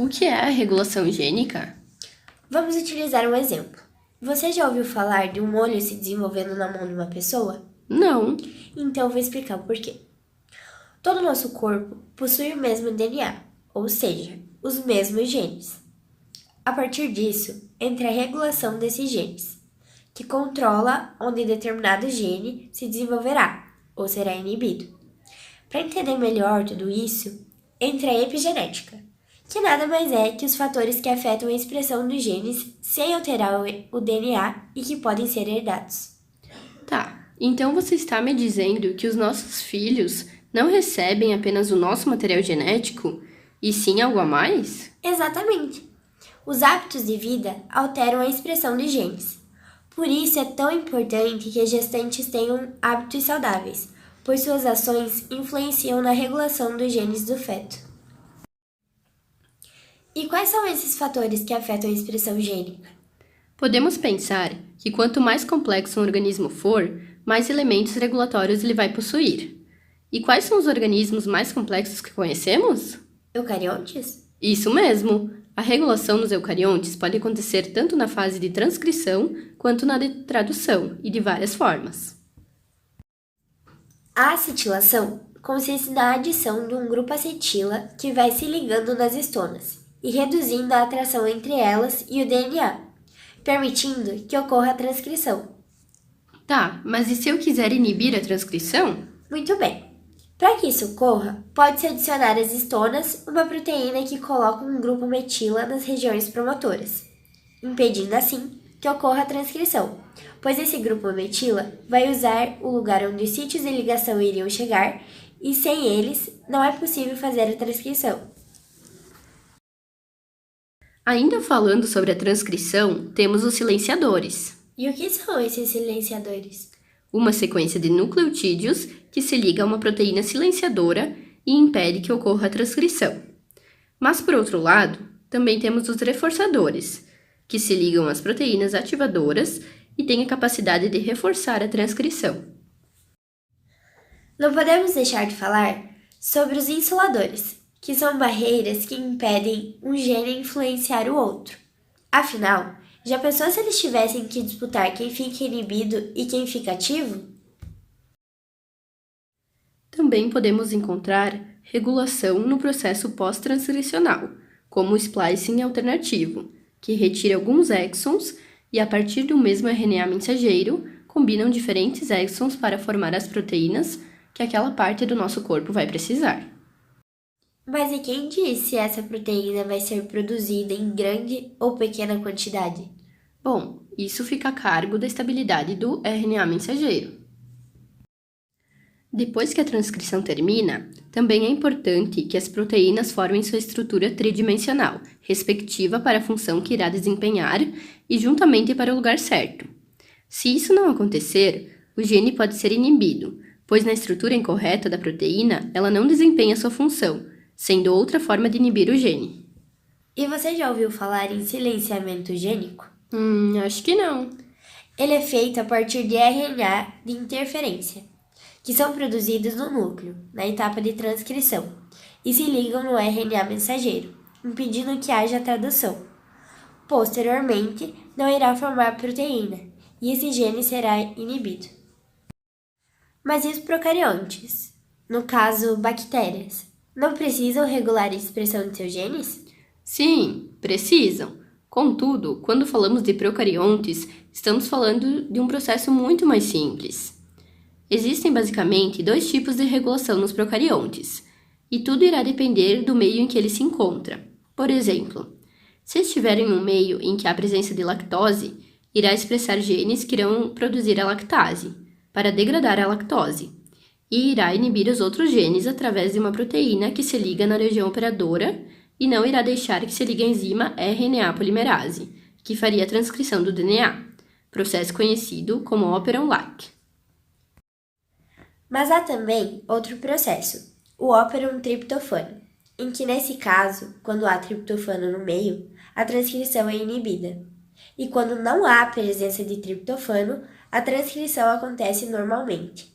O que é a regulação gênica? Vamos utilizar um exemplo. Você já ouviu falar de um olho se desenvolvendo na mão de uma pessoa? Não. Então eu vou explicar o porquê. Todo o nosso corpo possui o mesmo DNA, ou seja, os mesmos genes. A partir disso, entra a regulação desses genes, que controla onde determinado gene se desenvolverá ou será inibido. Para entender melhor tudo isso, entra a epigenética, que nada mais é que os fatores que afetam a expressão dos genes sem alterar o DNA e que podem ser herdados. Tá, então você está me dizendo que os nossos filhos não recebem apenas o nosso material genético, e sim algo a mais? Exatamente! Os hábitos de vida alteram a expressão de genes. Por isso é tão importante que as gestantes tenham hábitos saudáveis, pois suas ações influenciam na regulação dos genes do feto. E quais são esses fatores que afetam a expressão gênica? Podemos pensar que quanto mais complexo um organismo for, mais elementos regulatórios ele vai possuir. E quais são os organismos mais complexos que conhecemos? Eucariontes? Isso mesmo! A regulação nos eucariontes pode acontecer tanto na fase de transcrição quanto na de tradução, e de várias formas. A acetilação consiste na adição de um grupo acetila que vai se ligando nas estonas e reduzindo a atração entre elas e o DNA, permitindo que ocorra a transcrição. Tá, mas e se eu quiser inibir a transcrição? Muito bem. Para que isso ocorra, pode-se adicionar às estonas uma proteína que coloca um grupo metila nas regiões promotoras, impedindo assim que ocorra a transcrição, pois esse grupo metila vai usar o lugar onde os sítios de ligação iriam chegar e sem eles não é possível fazer a transcrição. Ainda falando sobre a transcrição, temos os silenciadores. E o que são esses silenciadores? Uma sequência de nucleotídeos que se liga a uma proteína silenciadora e impede que ocorra a transcrição. Mas, por outro lado, também temos os reforçadores, que se ligam às proteínas ativadoras e têm a capacidade de reforçar a transcrição. Não podemos deixar de falar sobre os insuladores, que são barreiras que impedem um gene influenciar o outro. Afinal, já pensou se eles tivessem que disputar quem fica inibido e quem fica ativo? Também podemos encontrar regulação no processo pós-transcricional, como o splicing alternativo, que retira alguns exons e, a partir do mesmo RNA mensageiro, combinam diferentes exons para formar as proteínas que aquela parte do nosso corpo vai precisar. Mas e quem diz se essa proteína vai ser produzida em grande ou pequena quantidade? Bom, isso fica a cargo da estabilidade do RNA mensageiro. Depois que a transcrição termina, também é importante que as proteínas formem sua estrutura tridimensional, respectiva para a função que irá desempenhar e juntamente para o lugar certo. Se isso não acontecer, o gene pode ser inibido, pois na estrutura incorreta da proteína ela não desempenha sua função, sendo outra forma de inibir o gene. E você já ouviu falar em silenciamento gênico? Acho que não. Ele é feito a partir de RNA de interferência, que são produzidos no núcleo, na etapa de transcrição, e se ligam no RNA mensageiro, impedindo que haja tradução. Posteriormente, não irá formar proteína, e esse gene será inibido. Mas e os procariontes? No caso, bactérias, não precisam regular a expressão de seus genes? Sim, precisam. Contudo, quando falamos de procariontes, estamos falando de um processo muito mais simples. Existem basicamente dois tipos de regulação nos procariontes, e tudo irá depender do meio em que ele se encontra. Por exemplo, se estiver em um meio em que há presença de lactose, irá expressar genes que irão produzir a lactase, para degradar a lactose, e irá inibir os outros genes através de uma proteína que se liga na região operadora e não irá deixar que se ligue a enzima RNA polimerase, que faria a transcrição do DNA, processo conhecido como Operon-Lac. Mas há também outro processo, o operon triptofano, em que nesse caso, quando há triptofano no meio, a transcrição é inibida. E quando não há presença de triptofano, a transcrição acontece normalmente.